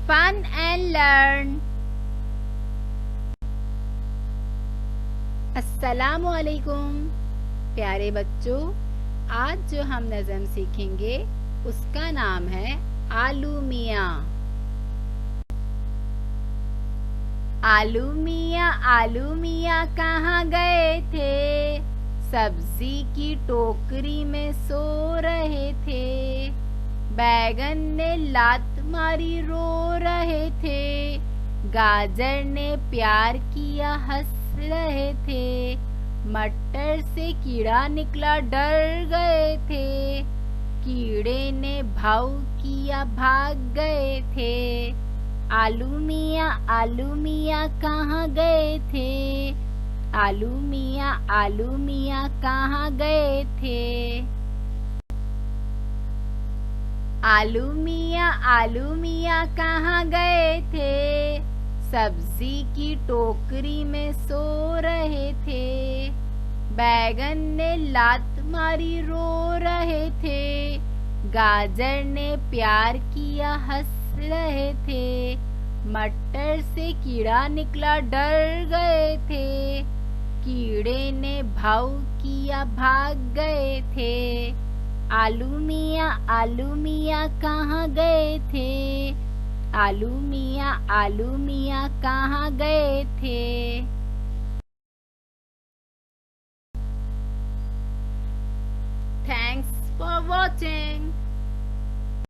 fun and learn. अस्सलामु अलैकुम प्यारे बच्चों, आज जो हम नज़म सीखेंगे उसका नाम है आलू मियाँ। आलू मियाँ कहाँ गए थे? सब्जी की टोकरी में सो रहे थे। बैगन ने लात मारी रो रहे थे। गाजर ने प्यार किया हंस रहे थे। मटर से कीड़ा निकला डर गए थे। कीड़े ने भाव किया भाग गए थे। आलू मियाँ कहाँ गए थे? आलू मियाँ कहाँ गए थे? आलू मियाँ कहाँ गए थे? सब्जी की टोकरी में सो रहे थे। बैगन ने लात मारी रो रहे थे। गाजर ने प्यार किया हंस रहे थे। मटर से कीड़ा निकला डर गए थे। कीड़े ने भाव किया भाग गए थे। आलू मियाँ कहाँ गए थे? आलू मियाँ कहाँ गए थे?